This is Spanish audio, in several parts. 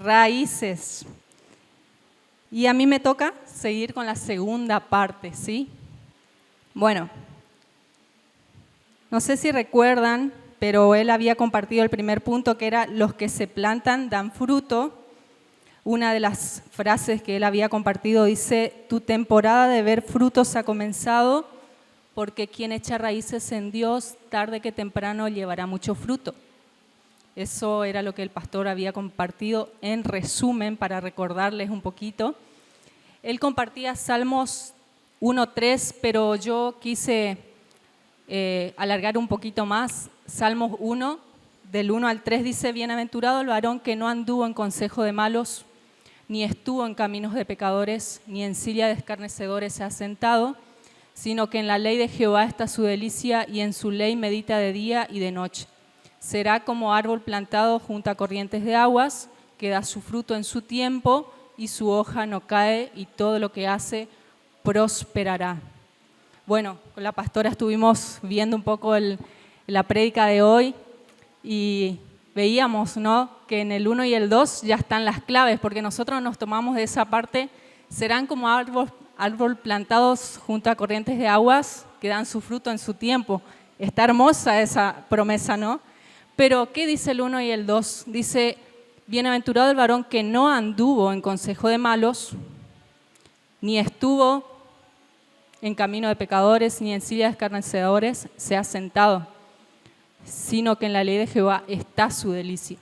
raíces. Y a mí me toca seguir con la segunda parte, ¿sí? Bueno, no sé si recuerdan, pero él había compartido el primer punto que era los que se plantan dan fruto. Una de las frases que él había compartido dice, tu temporada de ver frutos ha comenzado porque quien echa raíces en Dios, tarde que temprano llevará mucho fruto. Eso era lo que el pastor había compartido en resumen para recordarles un poquito. Él compartía Salmos 1:3, pero yo quise alargar un poquito más. Salmos 1, del 1 al 3 dice, bienaventurado el varón que no anduvo en consejo de malos, ni estuvo en caminos de pecadores, ni en silla de escarnecedores se ha sentado, sino que en la ley de Jehová está su delicia y en su ley medita de día y de noche. Será como árbol plantado junto a corrientes de aguas, que da su fruto en su tiempo y su hoja no cae y todo lo que hace prosperará. Bueno, con la pastora estuvimos viendo un poco la prédica de hoy y veíamos, ¿no?, que en el 1 y el 2 ya están las claves, porque nosotros nos tomamos de esa parte, serán como árbol plantados junto a corrientes de aguas que dan su fruto en su tiempo. Está hermosa esa promesa, ¿no? Pero, ¿qué dice el 1 y el 2? Dice, bienaventurado el varón que no anduvo en consejo de malos, ni estuvo en camino de pecadores, ni en silla de escarnecedores se ha sentado, sino que en la ley de Jehová está su delicia.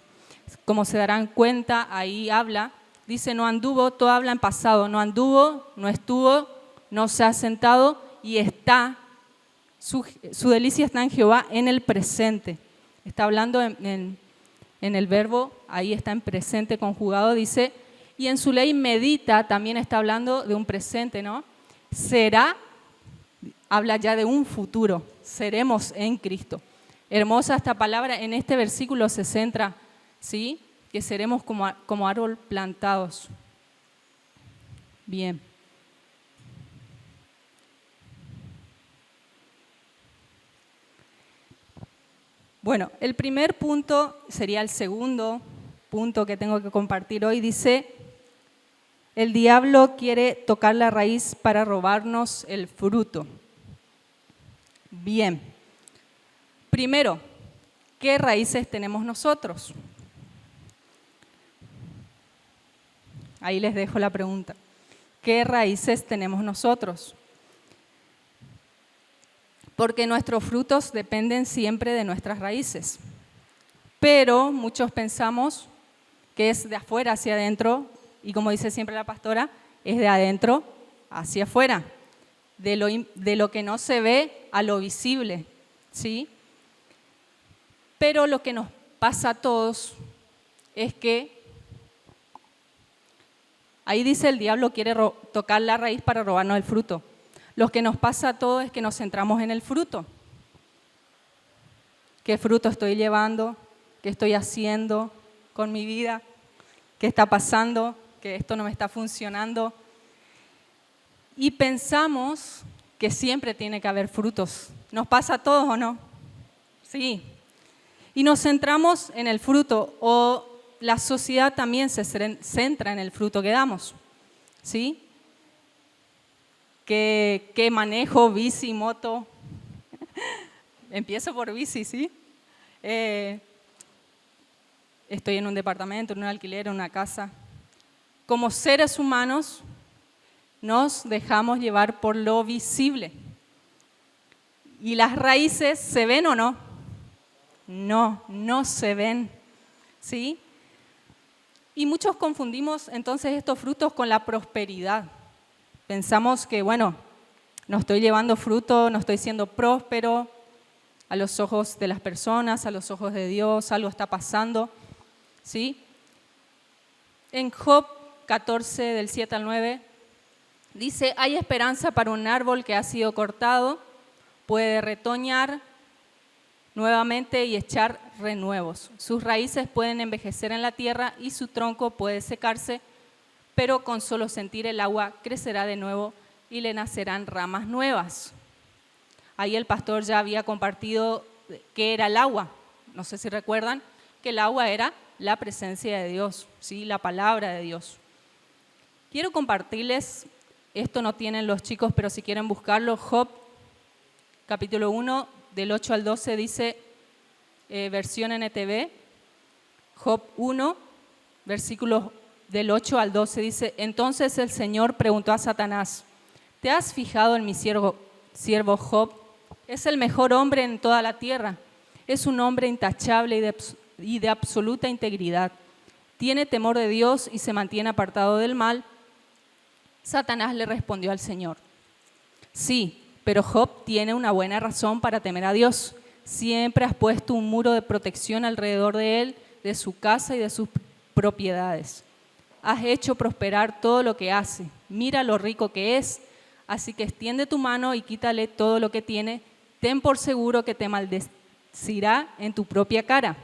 Como se darán cuenta, ahí habla, dice no anduvo, todo habla en pasado, no anduvo, no estuvo, no se ha sentado y está, su delicia está en Jehová en el presente. Está hablando en el verbo, ahí está en presente conjugado, dice, y en su ley medita, también está hablando de un presente, ¿no? Será, habla ya de un futuro, seremos en Cristo. Hermosa esta palabra, en este versículo se centra, ¿sí?, que seremos como árbol plantados. Bien. Bueno, el primer punto sería el segundo punto que tengo que compartir hoy. Dice, el diablo quiere tocar la raíz para robarnos el fruto. Bien. Primero, ¿qué raíces tenemos nosotros? Ahí les dejo la pregunta. ¿Qué raíces tenemos nosotros? Porque nuestros frutos dependen siempre de nuestras raíces. Pero muchos pensamos que es de afuera hacia adentro, y como dice siempre la pastora, es de adentro hacia afuera, de lo que no se ve a lo visible, ¿sí? Pero lo que nos pasa a todos es que, ahí dice el diablo quiere tocar la raíz para robarnos el fruto. Lo que nos pasa a todos es que nos centramos en el fruto. ¿Qué fruto estoy llevando? ¿Qué estoy haciendo con mi vida? ¿Qué está pasando? Que esto no me está funcionando. Y pensamos que siempre tiene que haber frutos. ¿Nos pasa a todos o no? Sí. Y nos centramos en el fruto, o la sociedad también se centra en el fruto que damos, ¿sí? ¿Qué manejo? Bici, moto. Empiezo por bici, ¿sí? Estoy en un departamento, en un alquiler, en una casa. Como seres humanos nos dejamos llevar por lo visible. ¿Y las raíces se ven o no? No se ven, ¿sí? Y muchos confundimos entonces estos frutos con la prosperidad. Pensamos que, bueno, no estoy llevando fruto, no estoy siendo próspero a los ojos de las personas, a los ojos de Dios, algo está pasando, ¿sí? En Job 14, del 7 al 9, dice, hay esperanza para un árbol que ha sido cortado, puede retoñar nuevamente y echar renuevos. Sus raíces pueden envejecer en la tierra y su tronco puede secarse, pero con solo sentir el agua crecerá de nuevo y le nacerán ramas nuevas. Ahí el pastor ya había compartido qué era el agua. No sé si recuerdan que el agua era la presencia de Dios, ¿sí? La palabra de Dios. Quiero compartirles, esto no tienen los chicos, pero si quieren buscarlo, Job, capítulo 1, del 8 al 12, dice, versión NTV, Job 1, versículos del 8 al 12, dice, entonces el Señor preguntó a Satanás, ¿te has fijado en mi siervo Job? Es el mejor hombre en toda la tierra. Es un hombre intachable y de absoluta integridad. Tiene temor de Dios y se mantiene apartado del mal. Satanás le respondió al Señor, sí, pero Job tiene una buena razón para temer a Dios. Siempre has puesto un muro de protección alrededor de él, de su casa y de sus propiedades. Has hecho prosperar todo lo que hace. Mira lo rico que es. Así que extiende tu mano y quítale todo lo que tiene. Ten por seguro que te maldecirá en tu propia cara.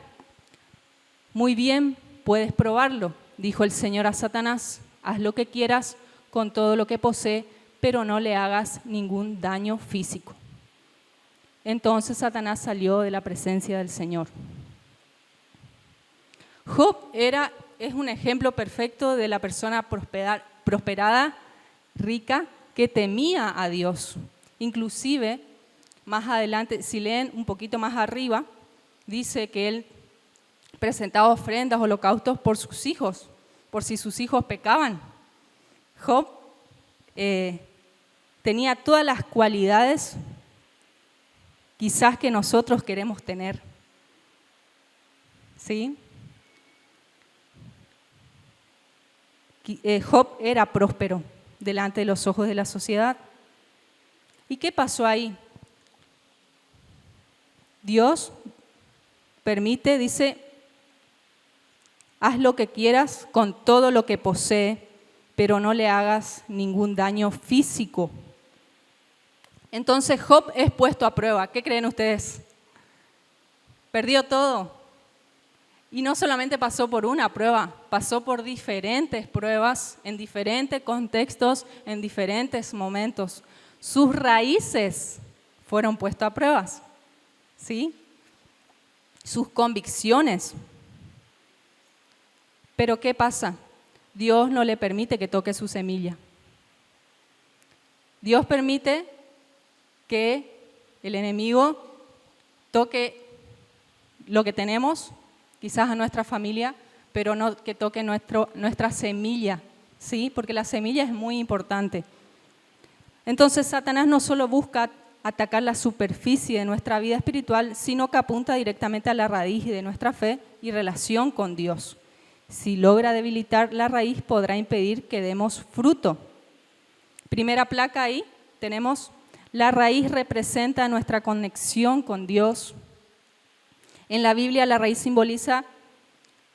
Muy bien, puedes probarlo, dijo el Señor a Satanás. Haz lo que quieras con todo lo que posee, pero no le hagas ningún daño físico. Entonces Satanás salió de la presencia del Señor. Job es un ejemplo perfecto de la persona prosperada, rica, que temía a Dios. Inclusive, más adelante, si leen un poquito más arriba, dice que él presentaba ofrendas, holocaustos por sus hijos, por si sus hijos pecaban. Job tenía todas las cualidades quizás que nosotros queremos tener. ¿Sí? Job era próspero delante de los ojos de la sociedad. ¿Y qué pasó ahí? Dios permite, dice, haz lo que quieras con todo lo que posee, pero no le hagas ningún daño físico. Entonces Job es puesto a prueba. ¿Qué creen ustedes? Perdió todo. Y no solamente pasó por una prueba, pasó por diferentes pruebas, en diferentes contextos, en diferentes momentos. Sus raíces fueron puestas a pruebas, ¿sí? Sus convicciones. Pero ¿qué pasa? Dios no le permite que toque su semilla. Dios permite que el enemigo toque lo que tenemos, quizás a nuestra familia, pero no que toque nuestra semilla, ¿sí? Porque la semilla es muy importante. Entonces Satanás no solo busca atacar la superficie de nuestra vida espiritual, sino que apunta directamente a la raíz de nuestra fe y relación con Dios. Si logra debilitar la raíz, podrá impedir que demos fruto. Primera placa ahí tenemos, la raíz representa nuestra conexión con Dios. En la Biblia la raíz simboliza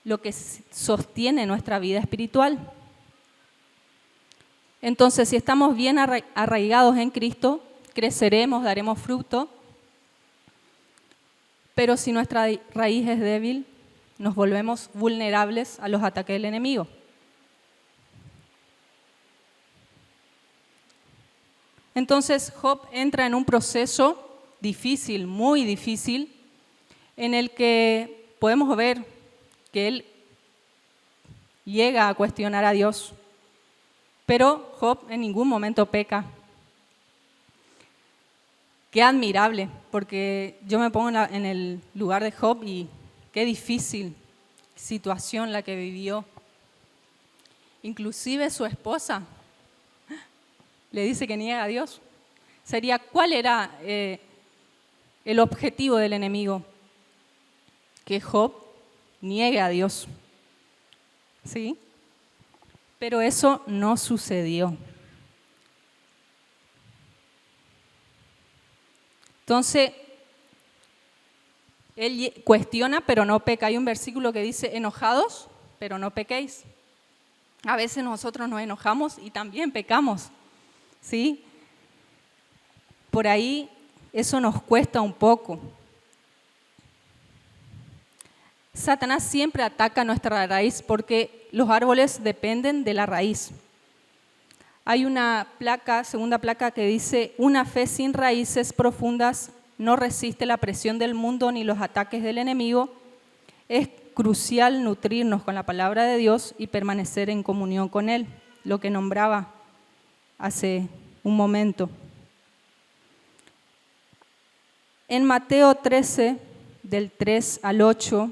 lo que sostiene nuestra vida espiritual. Entonces, si estamos bien arraigados en Cristo, creceremos, daremos fruto, pero si nuestra raíz es débil, nos volvemos vulnerables a los ataques del enemigo. Entonces, Job entra en un proceso difícil, muy difícil, en el que podemos ver que él llega a cuestionar a Dios, pero Job en ningún momento peca. Qué admirable, porque yo me pongo en el lugar de Job y qué difícil situación la que vivió. Inclusive su esposa le dice que niega a Dios. ¿Cuál era el objetivo del enemigo? Que Job niegue a Dios. ¿Sí? Pero eso no sucedió. Entonces, él cuestiona, pero no peca. Hay un versículo que dice, enojados, pero no pequéis. A veces nosotros nos enojamos y también pecamos, ¿sí? Por ahí eso nos cuesta un poco. Satanás siempre ataca nuestra raíz porque los árboles dependen de la raíz. Hay una placa, segunda placa, que dice, una fe sin raíces profundas no resiste la presión del mundo ni los ataques del enemigo. Es crucial nutrirnos con la palabra de Dios y permanecer en comunión con Él, lo que nombraba hace un momento. En Mateo 13, del 3 al 8,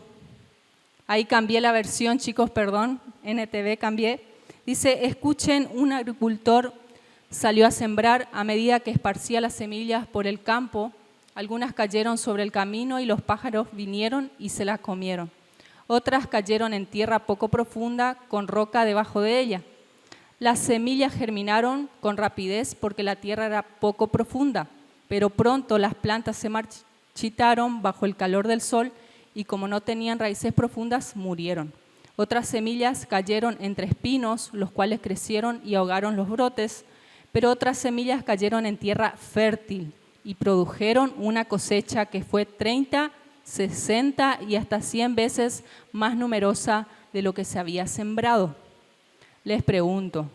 ahí cambié la versión, chicos, perdón, NTV cambié. Dice, escuchen, un agricultor salió a sembrar a medida que esparcía las semillas por el campo. Algunas cayeron sobre el camino y los pájaros vinieron y se las comieron. Otras cayeron en tierra poco profunda, con roca debajo de ella. Las semillas germinaron con rapidez porque la tierra era poco profunda, pero pronto las plantas se marchitaron bajo el calor del sol y como no tenían raíces profundas, murieron. Otras semillas cayeron entre espinos, los cuales crecieron y ahogaron los brotes, pero otras semillas cayeron en tierra fértil y produjeron una cosecha que fue 30, 60 y hasta 100 veces más numerosa de lo que se había sembrado. Les pregunto,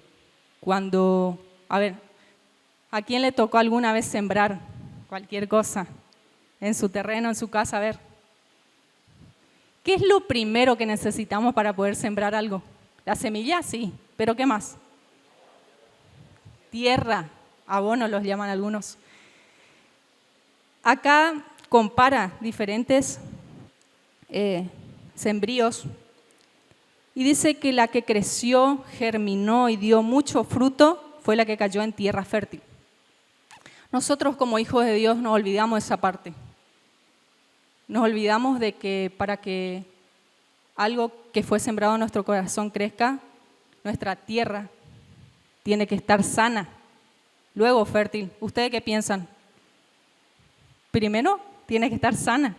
¿a quién le tocó alguna vez sembrar cualquier cosa en su terreno, en su casa? A ver, ¿qué es lo primero que necesitamos para poder sembrar algo? La semilla, sí, pero ¿qué más? Tierra, abono los llaman algunos. Acá compara diferentes sembríos y dice que la que creció, germinó y dio mucho fruto fue la que cayó en tierra fértil. Nosotros como hijos de Dios nos olvidamos de esa parte. Nos olvidamos de que para que algo que fue sembrado en nuestro corazón crezca, nuestra tierra tiene que estar sana, luego fértil. ¿Ustedes qué piensan? Primero, tiene que estar sana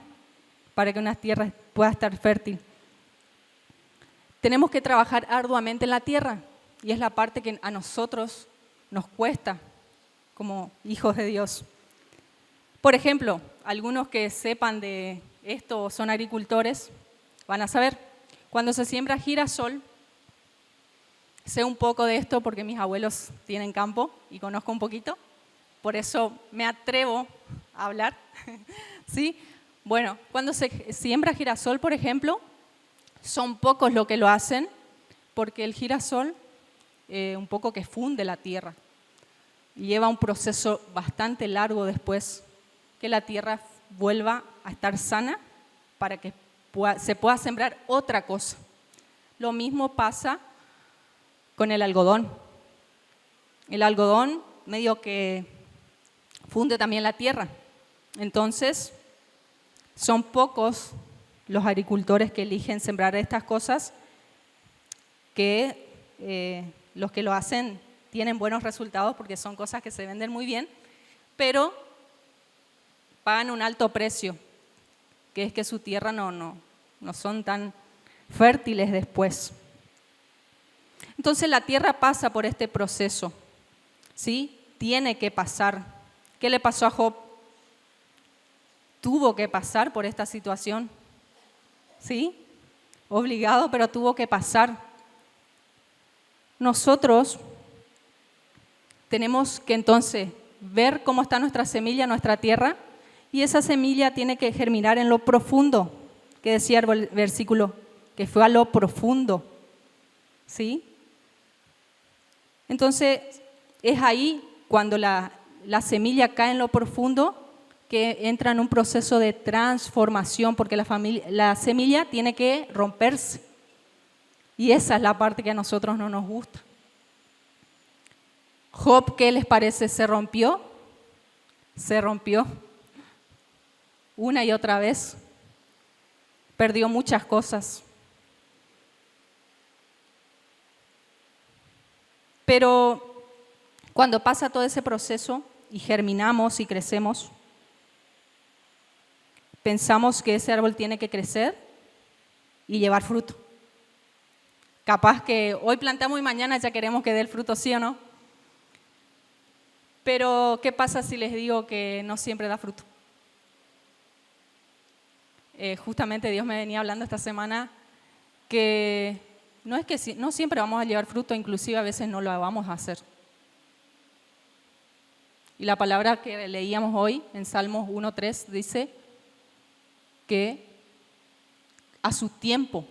para que una tierra pueda estar fértil. Tenemos que trabajar arduamente en la tierra y es la parte que a nosotros nos cuesta como hijos de Dios. Por ejemplo, algunos que sepan de esto o son agricultores van a saber, cuando se siembra girasol, sé un poco de esto porque mis abuelos tienen campo y conozco un poquito, por eso me atrevo a hablar. ¿Sí? Bueno, cuando se siembra girasol, por ejemplo, son pocos los que lo hacen porque el girasol un poco que funde la tierra. Lleva un proceso bastante largo después que la tierra vuelva a estar sana para que se pueda sembrar otra cosa. Lo mismo pasa con el algodón. El algodón medio que funde también la tierra. Entonces, son pocos los agricultores que eligen sembrar estas cosas, que los que lo hacen tienen buenos resultados porque son cosas que se venden muy bien, pero pagan un alto precio, que es que su tierra no son tan fértiles después. Entonces la tierra pasa por este proceso, ¿sí? Tiene que pasar. ¿Qué le pasó a Job? Tuvo que pasar por esta situación, ¿sí? Obligado, pero tuvo que pasar. Nosotros tenemos que entonces ver cómo está nuestra semilla, nuestra tierra, y esa semilla tiene que germinar en lo profundo, que decía el versículo, que fue a lo profundo, ¿sí? Entonces, es ahí cuando la semilla cae en lo profundo que entra en un proceso de transformación, porque la semilla tiene que romperse. Y esa es la parte que a nosotros no nos gusta. Job, ¿qué les parece? ¿Se rompió? Se rompió una y otra vez. Perdió muchas cosas. Pero cuando pasa todo ese proceso y germinamos y crecemos, pensamos que ese árbol tiene que crecer y llevar fruto. Capaz que hoy plantamos y mañana ya queremos que dé el fruto, ¿sí o no? Pero, ¿qué pasa si les digo que no siempre da fruto? Justamente Dios me venía hablando esta semana que no siempre vamos a llevar fruto, inclusive a veces no lo vamos a hacer. Y la palabra que leíamos hoy en Salmos 1:3 dice que a su tiempo.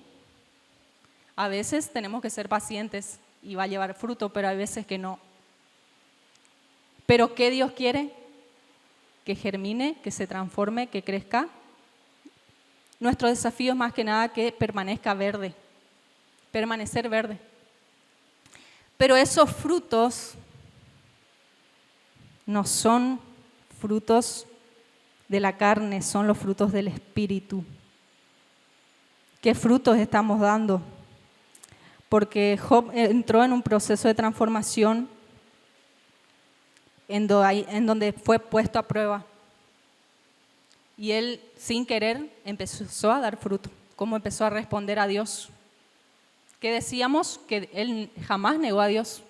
A veces tenemos que ser pacientes y va a llevar fruto, pero hay veces que no. ¿Pero qué Dios quiere? Que germine, que se transforme, que crezca. Nuestro desafío es más que nada que permanezca verde, permanecer verde. Pero esos frutos no son frutos de la carne, son los frutos del Espíritu. ¿Qué frutos estamos dando? Porque Job entró en un proceso de transformación en donde fue puesto a prueba. Y él, sin querer, empezó a dar fruto. ¿Cómo empezó a responder a Dios? ¿Qué decíamos? Que él jamás negó a Dios.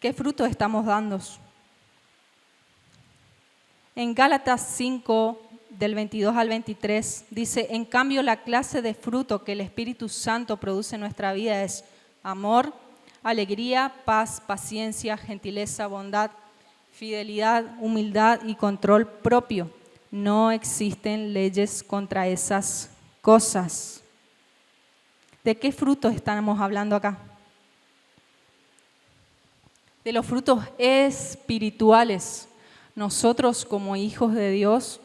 ¿Qué frutos estamos dando? En Gálatas 5, del 22 al 23, dice: en cambio, la clase de fruto que el Espíritu Santo produce en nuestra vida es amor, alegría, paz, paciencia, gentileza, bondad, fidelidad, humildad y control propio. No existen leyes contra esas cosas. ¿De qué frutos estamos hablando acá? De los frutos espirituales. Nosotros como hijos de Dios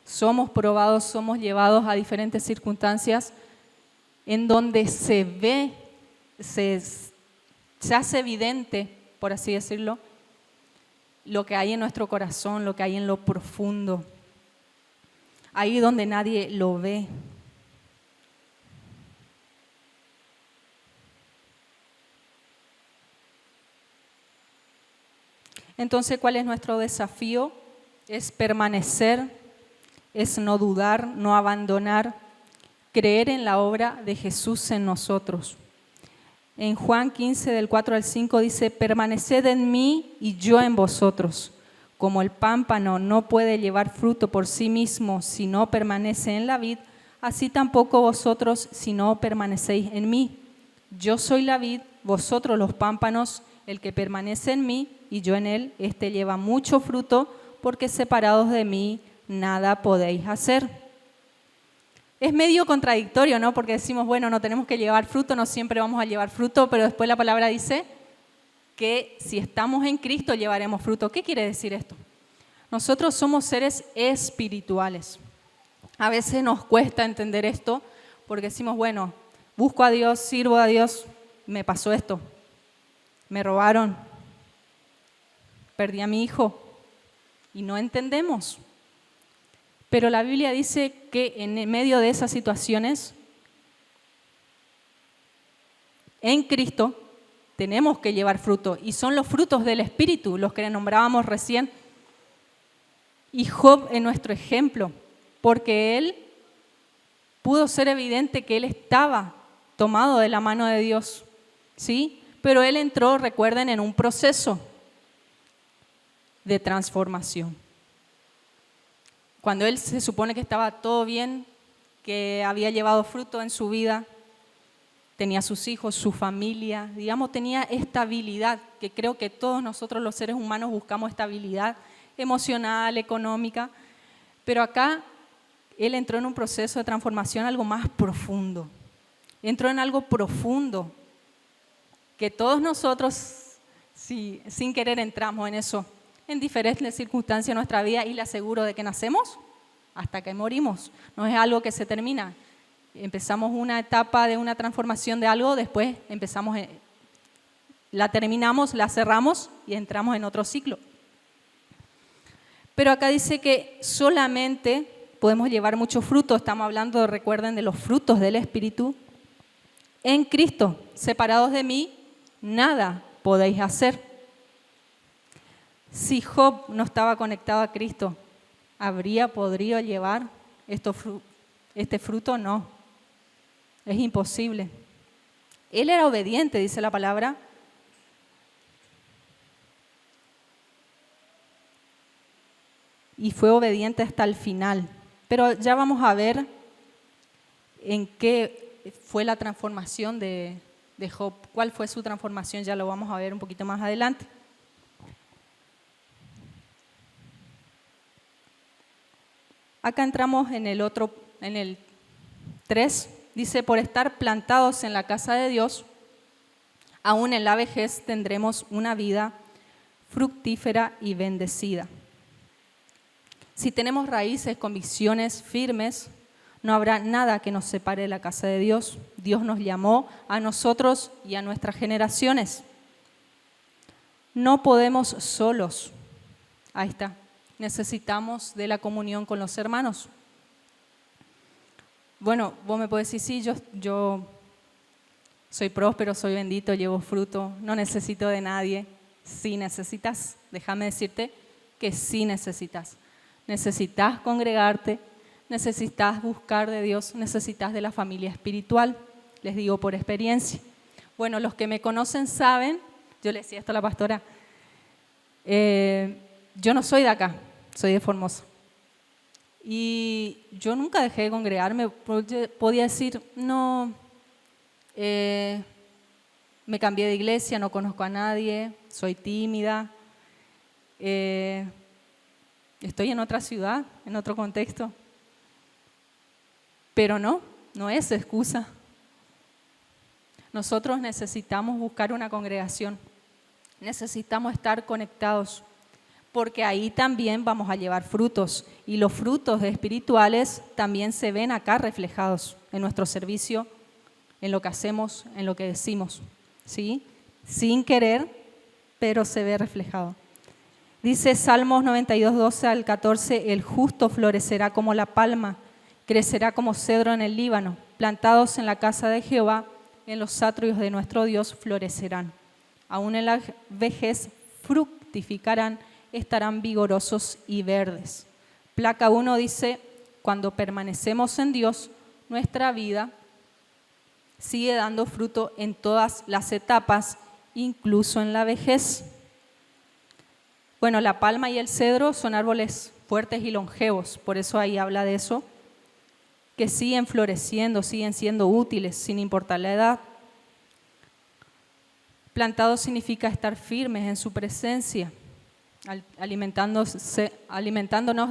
somos probados, somos llevados a diferentes circunstancias en donde se ve, se hace evidente, por así decirlo, lo que hay en nuestro corazón, lo que hay en lo profundo, ahí donde nadie lo ve. Entonces, ¿cuál es nuestro desafío? Es permanecer, es no dudar, no abandonar, creer en la obra de Jesús en nosotros. En Juan 15, del 4 al 5 dice: permaneced en mí y yo en vosotros. Como el pámpano no puede llevar fruto por sí mismo si no permanece en la vid, así tampoco vosotros si no permanecéis en mí. Yo soy la vid, vosotros los pámpanos. El que permanece en mí y yo en él, éste lleva mucho fruto, porque separados de mí nada podéis hacer. Es medio contradictorio, ¿no? Porque decimos, bueno, no tenemos que llevar fruto, no siempre vamos a llevar fruto, pero después la palabra dice que si estamos en Cristo llevaremos fruto. ¿Qué quiere decir esto? Nosotros somos seres espirituales. A veces nos cuesta entender esto porque decimos, bueno, busco a Dios, sirvo a Dios, me pasó esto, me robaron, perdí a mi hijo y no entendemos. Pero la Biblia dice que en medio de esas situaciones, en Cristo tenemos que llevar fruto y son los frutos del Espíritu, los que nombrábamos recién. Y Job es nuestro ejemplo, porque él pudo ser evidente que él estaba tomado de la mano de Dios, ¿sí? Pero él entró, recuerden, en un proceso de transformación. Cuando él se supone que estaba todo bien, que había llevado fruto en su vida, tenía sus hijos, su familia, digamos, tenía estabilidad, que creo que todos nosotros los seres humanos buscamos estabilidad emocional, económica, pero acá él entró en un proceso de transformación algo más profundo. Entró en algo profundo, que todos nosotros, sí, sin querer, entramos en eso, en diferentes circunstancias de nuestra vida, y le aseguro de que nacemos hasta que morimos. No es algo que se termina. Empezamos una etapa de una transformación de algo, después la terminamos, la cerramos y entramos en otro ciclo. Pero acá dice que solamente podemos llevar mucho fruto. Estamos hablando, recuerden, de los frutos del Espíritu. En Cristo, separados de mí, nada podéis hacer. Si Job no estaba conectado a Cristo, ¿habría podido llevar este fruto? No, es imposible. Él era obediente, dice la palabra. Y fue obediente hasta el final. Pero ya vamos a ver en qué fue la transformación de Job. ¿Cuál fue su transformación? Ya lo vamos a ver un poquito más adelante. Acá entramos en el 3, dice, por estar plantados en la casa de Dios, aún en la vejez tendremos una vida fructífera y bendecida. Si tenemos raíces, convicciones firmes, no habrá nada que nos separe de la casa de Dios. Dios nos llamó a nosotros y a nuestras generaciones. No podemos solos. Ahí está. Necesitamos de la comunión con los hermanos. Bueno, vos me podés decir, sí, yo soy próspero, soy bendito, llevo fruto, no necesito de nadie. Sí necesitas, déjame decirte que sí necesitas. Necesitas congregarte, necesitas buscar de Dios, necesitas de la familia espiritual. Les digo por experiencia. Bueno, los que me conocen saben, yo le decía esto a la pastora, yo no soy de acá, soy de Formosa. Y yo nunca dejé de congregarme, podía decir, no, me cambié de iglesia, no conozco a nadie, soy tímida, estoy en otra ciudad, en otro contexto. Pero no es excusa. Nosotros necesitamos buscar una congregación, necesitamos estar conectados, porque ahí también vamos a llevar frutos y los frutos espirituales también se ven acá reflejados en nuestro servicio, en lo que hacemos, en lo que decimos, ¿sí? Sin querer, pero se ve reflejado. Dice Salmos 92, 12 al 14, el justo florecerá como la palma, crecerá como cedro en el Líbano, plantados en la casa de Jehová, en los atrios de nuestro Dios florecerán. Aún en la vejez fructificarán, estarán vigorosos y verdes. Placa 1 dice, cuando permanecemos en Dios, nuestra vida sigue dando fruto en todas las etapas, incluso en la vejez. Bueno, la palma y el cedro son árboles fuertes y longevos, por eso ahí habla de eso, que siguen floreciendo, siguen siendo útiles, sin importar la edad. Plantado significa estar firmes en su presencia, alimentándonos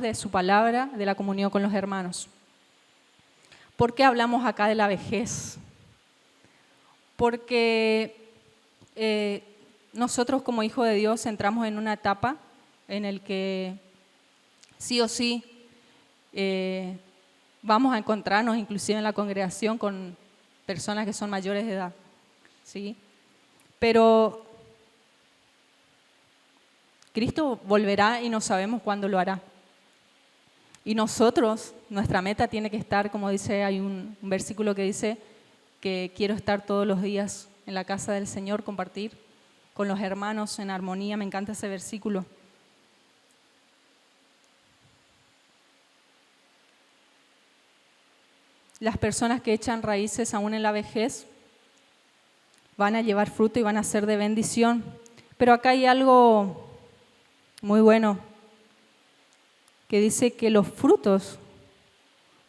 de su palabra, de la comunión con los hermanos. ¿Por qué hablamos acá de la vejez? Porque nosotros como hijos de Dios entramos en una etapa en la que sí o sí vamos a encontrarnos inclusive en la congregación con personas que son mayores de edad, ¿sí? Pero Cristo volverá y no sabemos cuándo lo hará. Y nosotros, nuestra meta tiene que estar, como dice, hay un versículo que dice que quiero estar todos los días en la casa del Señor, compartir con los hermanos en armonía, me encanta ese versículo. Las personas que echan raíces aún en la vejez van a llevar fruto y van a ser de bendición. Pero acá hay algo muy bueno que dice que los frutos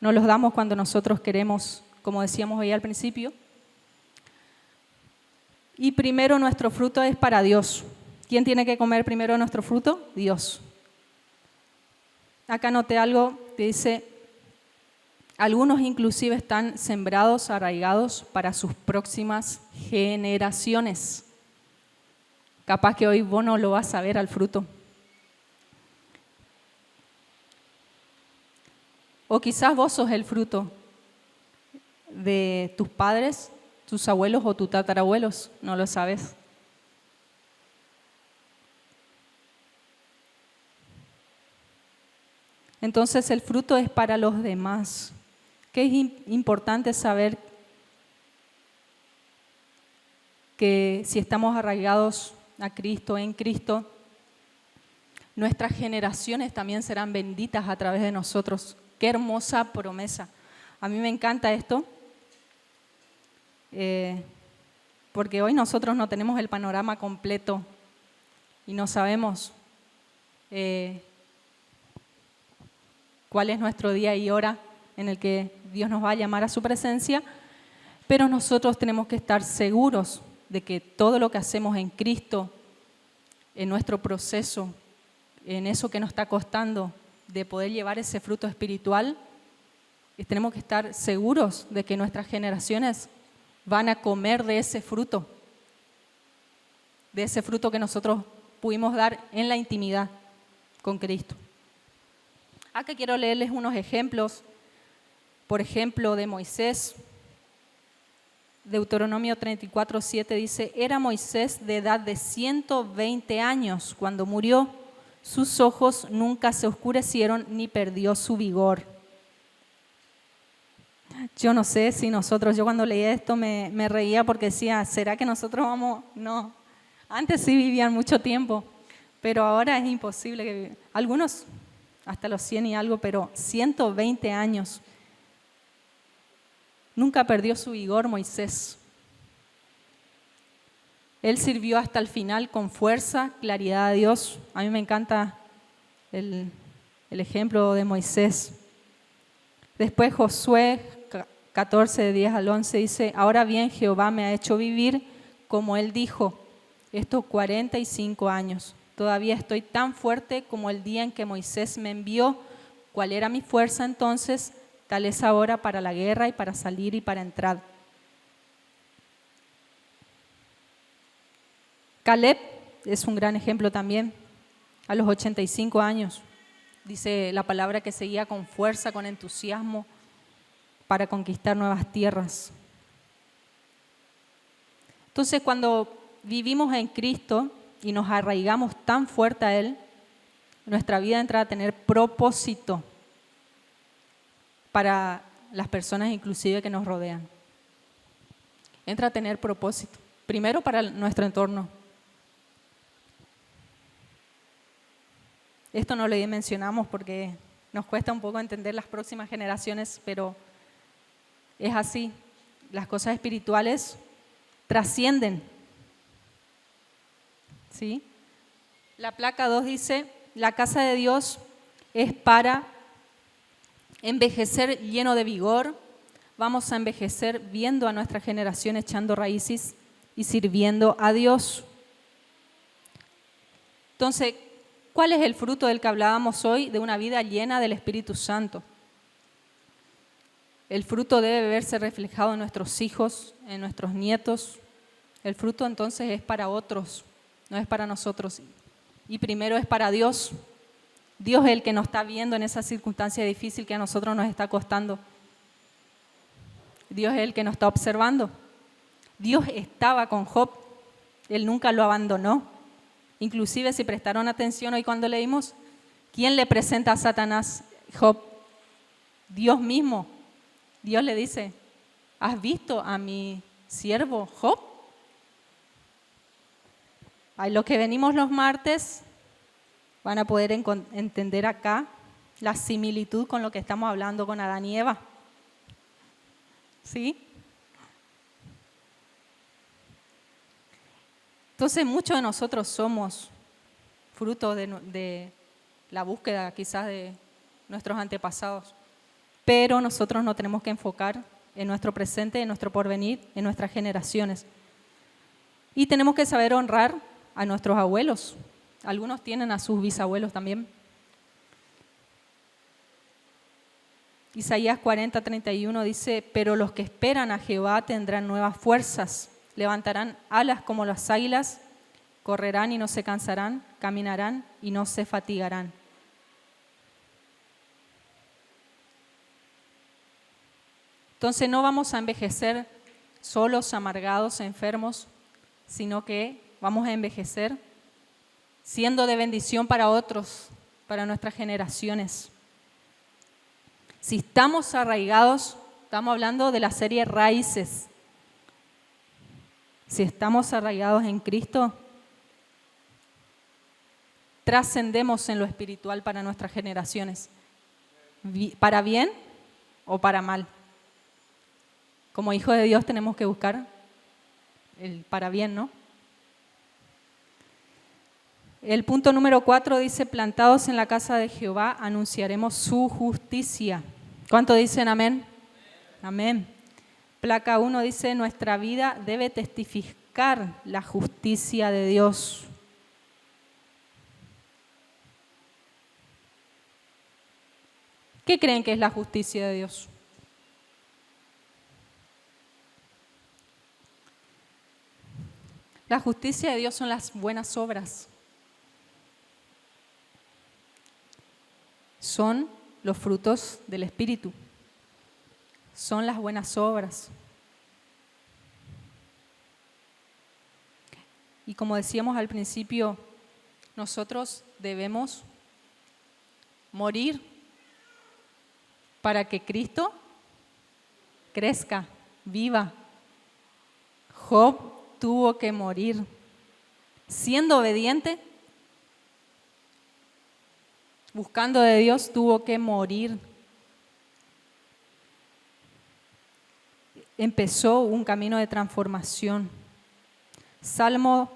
no los damos cuando nosotros queremos, como decíamos hoy al principio. Y primero nuestro fruto es para Dios. ¿Quién tiene que comer primero nuestro fruto? Dios. Acá noté algo que dice, algunos inclusive están sembrados, arraigados para sus próximas generaciones. Capaz que hoy vos no lo vas a ver al fruto. O quizás vos sos el fruto de tus padres, tus abuelos o tus tatarabuelos, no lo sabes. Entonces el fruto es para los demás. Que es importante saber que si estamos arraigados a Cristo, en Cristo, nuestras generaciones también serán benditas a través de nosotros. Qué hermosa promesa. A mí me encanta esto, porque hoy nosotros no tenemos el panorama completo y no sabemos cuál es nuestro día y hora en el que Dios nos va a llamar a su presencia, pero nosotros tenemos que estar seguros de que todo lo que hacemos en Cristo, en nuestro proceso, en eso que nos está costando, de poder llevar ese fruto espiritual, tenemos que estar seguros de que nuestras generaciones van a comer de ese fruto que nosotros pudimos dar en la intimidad con Cristo. Acá quiero leerles unos ejemplos, por ejemplo, de Moisés. Deuteronomio 34:7 dice: era Moisés de edad de 120 años cuando murió, sus ojos nunca se oscurecieron ni perdió su vigor. Yo no sé si yo cuando leía esto me reía porque decía, ¿será que nosotros vamos? No, antes sí vivían mucho tiempo, pero ahora es imposible que vivan. Algunos hasta los 100 y algo, pero 120 años. Nunca perdió su vigor Moisés. Él sirvió hasta el final con fuerza, claridad a Dios. A mí me encanta el ejemplo de Moisés. Después Josué 14, de 10 al 11 dice: ahora bien, Jehová me ha hecho vivir como Él dijo, estos 45 años. Todavía estoy tan fuerte como el día en que Moisés me envió. ¿Cuál era mi fuerza entonces? Tal es ahora para la guerra y para salir y para entrar. Caleb es un gran ejemplo también. A los 85 años, dice la palabra que seguía con fuerza, con entusiasmo para conquistar nuevas tierras. Entonces, cuando vivimos en Cristo y nos arraigamos tan fuerte a Él, nuestra vida entra a tener propósito para las personas inclusive que nos rodean. Entra a tener propósito, primero para nuestro entorno. Esto no lo mencionamos porque nos cuesta un poco entender las próximas generaciones, pero es así. Las cosas espirituales trascienden. ¿Sí? La placa 2 dice: la casa de Dios es para envejecer lleno de vigor. Vamos a envejecer viendo a nuestra generación echando raíces y sirviendo a Dios. Entonces, ¿cuál es el fruto del que hablábamos hoy? De una vida llena del Espíritu Santo. El fruto debe verse reflejado en nuestros hijos, en nuestros nietos. El fruto entonces es para otros, no es para nosotros. Y primero es para Dios. Dios es el que nos está viendo en esa circunstancia difícil que a nosotros nos está costando. Dios es el que nos está observando. Dios estaba con Job, Él nunca lo abandonó. Inclusive si prestaron atención hoy cuando leímos, ¿quién le presenta a Satanás Job? Dios mismo. Dios le dice: ¿has visto a mi siervo Job? A los que venimos los martes van a poder entender acá la similitud con lo que estamos hablando con Adán y Eva. ¿Sí? Entonces muchos de nosotros somos fruto de la búsqueda quizás de nuestros antepasados, pero nosotros nos tenemos que enfocar en nuestro presente, en nuestro porvenir, en nuestras generaciones. Y tenemos que saber honrar a nuestros abuelos. Algunos tienen a sus bisabuelos también. Isaías 40:31 dice: pero los que esperan a Jehová tendrán nuevas fuerzas, levantarán alas como las águilas, correrán y no se cansarán, caminarán y no se fatigarán. Entonces no vamos a envejecer solos, amargados, enfermos, sino que vamos a envejecer siendo de bendición para otros, para nuestras generaciones. Si estamos arraigados, estamos hablando de la serie Raíces. Si estamos arraigados en Cristo, trascendemos en lo espiritual para nuestras generaciones, para bien o para mal. Como hijos de Dios tenemos que buscar el para bien, ¿no? El punto número 4 dice: plantados en la casa de Jehová, anunciaremos su justicia. ¿Cuánto dicen amén? Amén. Placa 1 dice: nuestra vida debe testificar la justicia de Dios. ¿Qué creen que es la justicia de Dios? La justicia de Dios son las buenas obras. Son los frutos del Espíritu. Son las buenas obras. Y como decíamos al principio, nosotros debemos morir para que Cristo crezca, viva. Job tuvo que morir. Siendo obediente, buscando de Dios, tuvo que morir. Empezó un camino de transformación. Salmo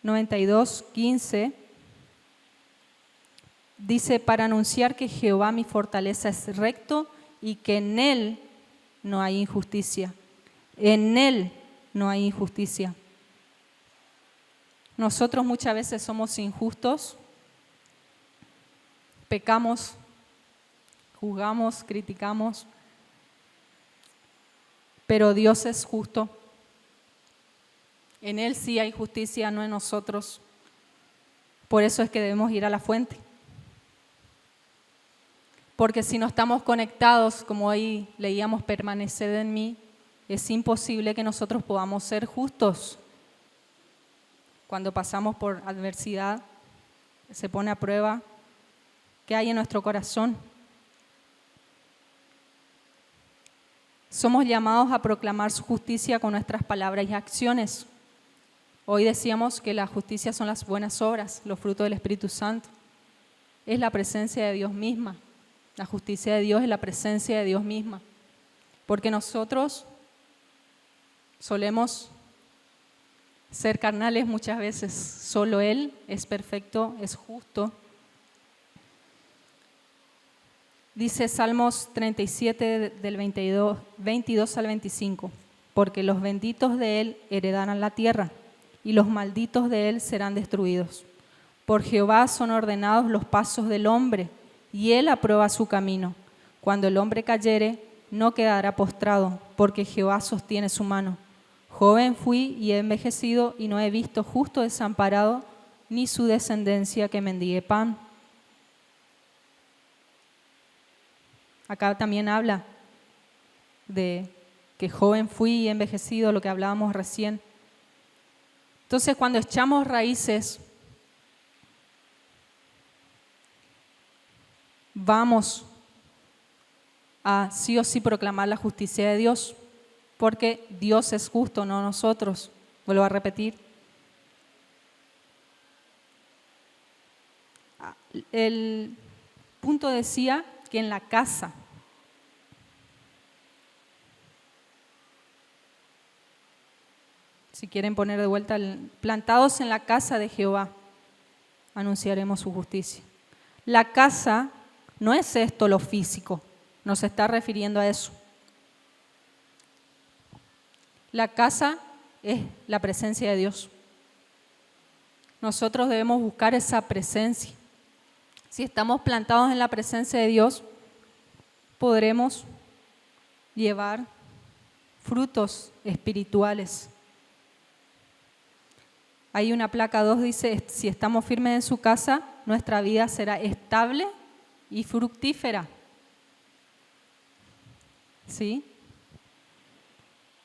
92, 15 dice: para anunciar que Jehová mi fortaleza es recto y que en Él no hay injusticia. En Él no hay injusticia. Nosotros muchas veces somos injustos, pecamos, juzgamos, criticamos, pero Dios es justo. En Él sí hay justicia, no en nosotros. Por eso es que debemos ir a la fuente. Porque si no estamos conectados, como hoy leíamos, permaneced en mí, es imposible que nosotros podamos ser justos. Cuando pasamos por adversidad, se pone a prueba qué hay en nuestro corazón. Somos llamados a proclamar su justicia con nuestras palabras y acciones. Hoy decíamos que la justicia son las buenas obras, los frutos del Espíritu Santo. Es la presencia de Dios misma. La justicia de Dios es la presencia de Dios misma. Porque nosotros solemos ser carnales muchas veces. Solo Él es perfecto, es justo. Dice Salmos 37 del 22 al 25. Porque los benditos de Él heredarán la tierra y los malditos de Él serán destruidos. Por Jehová son ordenados los pasos del hombre y Él aprueba su camino. Cuando el hombre cayere, no quedará postrado, porque Jehová sostiene su mano. Joven fui y he envejecido y no he visto justo desamparado, ni su descendencia que mendigue pan. Acá también habla de que joven fui y he envejecido, lo que hablábamos recién. Entonces, cuando echamos raíces, vamos a sí o sí proclamar la justicia de Dios, porque Dios es justo, no nosotros. Vuelvo a repetir. El punto decía que en la casa, si quieren poner de vuelta, plantados en la casa de Jehová, anunciaremos su justicia. La casa no es esto lo físico, nos está refiriendo a eso. La casa es la presencia de Dios. Nosotros debemos buscar esa presencia. Si estamos plantados en la presencia de Dios, podremos llevar frutos espirituales. Hay una placa 2, dice, si estamos firmes en su casa, nuestra vida será estable y fructífera. ¿Sí?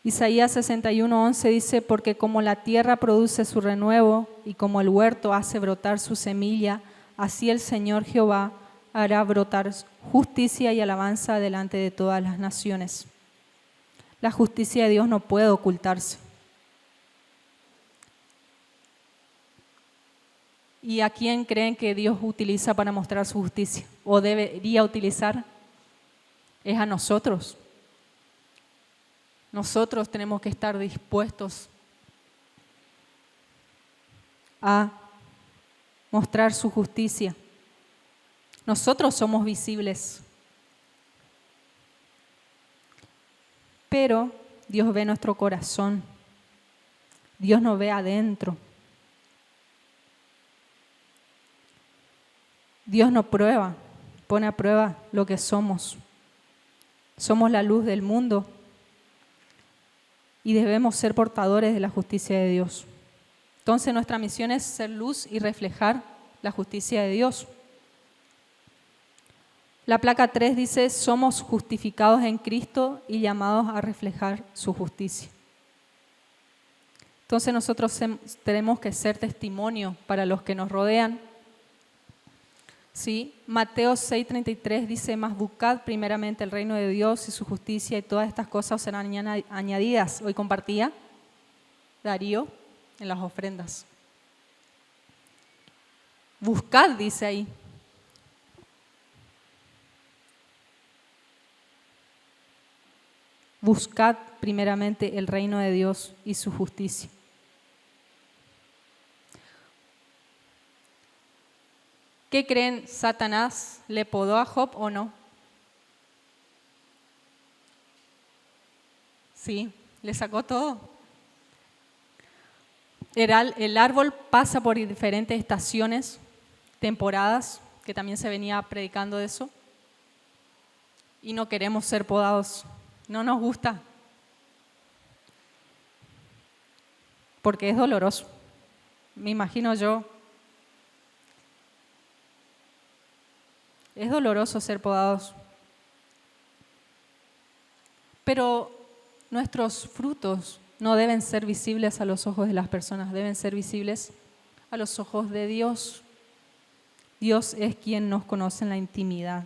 Isaías 61:11 dice, porque como la tierra produce su renuevo y como el huerto hace brotar su semilla, así el Señor Jehová hará brotar justicia y alabanza delante de todas las naciones. La justicia de Dios no puede ocultarse. ¿Y a quién creen que Dios utiliza para mostrar su justicia? ¿O debería utilizar? Es a nosotros. Nosotros tenemos que estar dispuestos a mostrar su justicia. Nosotros somos visibles, pero Dios ve nuestro corazón. Dios nos ve adentro. Dios nos prueba pone a prueba lo que somos. Somos la luz del mundo y debemos ser portadores de la justicia de Dios. Entonces nuestra misión es ser luz y reflejar la justicia de Dios. La placa 3 dice, somos justificados en Cristo y llamados a reflejar su justicia. Entonces nosotros tenemos que ser testimonio para los que nos rodean. ¿Sí? Mateo 6:33 dice, mas buscad primeramente el reino de Dios y su justicia y todas estas cosas os serán añadidas. Hoy compartía Darío en las ofrendas. Buscad, dice ahí. Buscad primeramente el reino de Dios y su justicia. ¿Qué creen? ¿Satanás le podó a Job o no? Sí, le sacó todo. El árbol pasa por diferentes estaciones, temporadas, que también se venía predicando de eso, y no queremos ser podados, no nos gusta, porque es doloroso, me imagino yo. Es doloroso ser podados, pero nuestros frutos no deben ser visibles a los ojos de las personas, deben ser visibles a los ojos de Dios. Dios es quien nos conoce en la intimidad.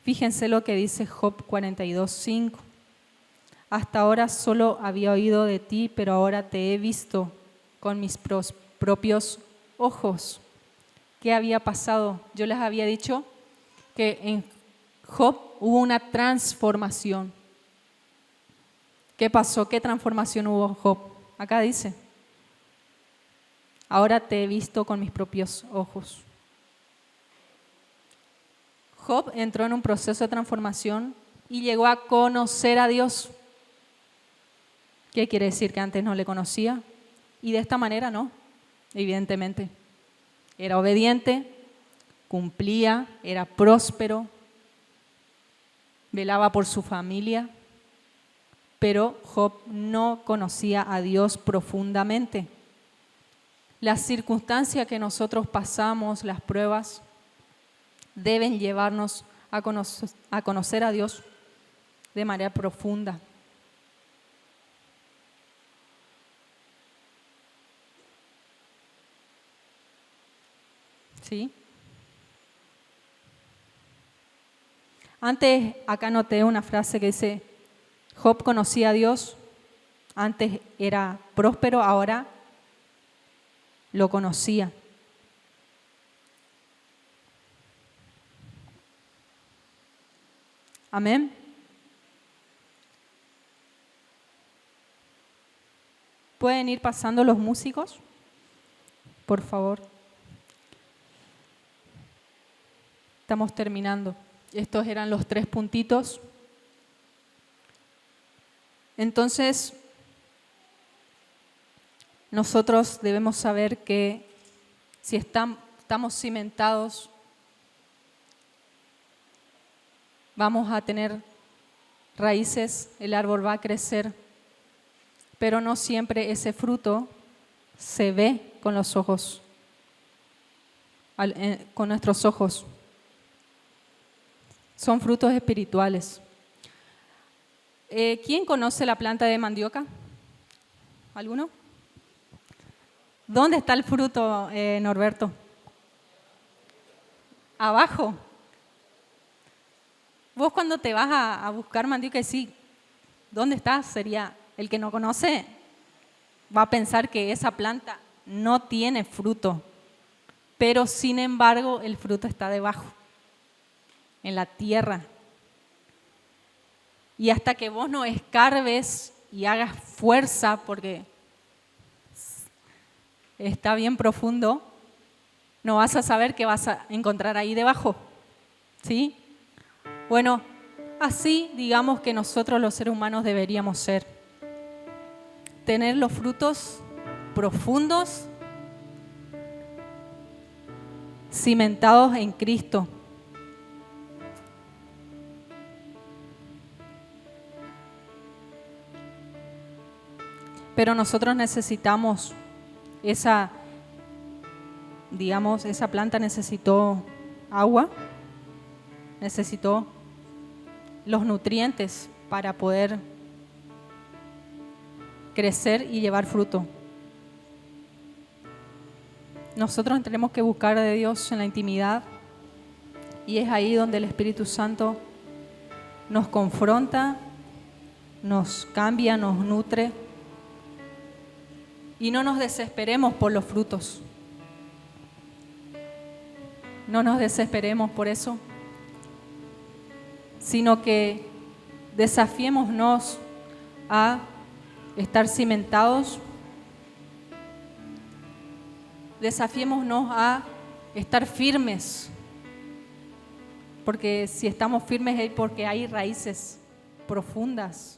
Fíjense lo que dice Job 42:5. Hasta ahora solo había oído de ti, pero ahora te he visto con mis propios ojos. ¿Qué había pasado? Yo les había dicho que en Job hubo una transformación. ¿Qué pasó? ¿Qué transformación hubo en Job? Acá dice, ahora te he visto con mis propios ojos. Job entró en un proceso de transformación y llegó a conocer a Dios. ¿Qué quiere decir? Que antes no le conocía. Y de esta manera no, evidentemente. Era obediente, cumplía, era próspero, velaba por su familia, pero Job no conocía a Dios profundamente. Las circunstancias que nosotros pasamos, las pruebas, deben llevarnos a conocer a Dios de manera profunda. ¿Sí? Antes, acá noté una frase que dice, Job conocía a Dios, antes era próspero, ahora lo conocía. Amén. ¿Pueden ir pasando los músicos? Por favor. Estamos terminando. Estos eran los 3 puntitos. Entonces, nosotros debemos saber que si estamos cimentados, vamos a tener raíces, el árbol va a crecer, pero no siempre ese fruto se ve con los ojos, con nuestros ojos. Son frutos espirituales. ¿Quién conoce la planta de mandioca? ¿Alguno? ¿Dónde está el fruto, Norberto? Abajo. Vos cuando te vas a buscar mandioca y decís, ¿dónde está? Sería el que no conoce, va a pensar que esa planta no tiene fruto, pero sin embargo el fruto está debajo, en la tierra. Y hasta que vos no escarbes y hagas fuerza, porque está bien profundo, no vas a saber qué vas a encontrar ahí debajo. ¿Sí? Bueno, así digamos que nosotros los seres humanos deberíamos ser. Tener los frutos profundos, cimentados en Cristo. Pero nosotros necesitamos esa planta necesitó agua, necesitó los nutrientes para poder crecer y llevar fruto. Nosotros tenemos que buscar de Dios en la intimidad, y es ahí donde el Espíritu Santo nos confronta, nos cambia, nos nutre, y no nos desesperemos por los frutos. No nos desesperemos por eso, sino que desafiémonos a estar cimentados, desafiémonos a estar firmes, porque si estamos firmes es porque hay raíces profundas.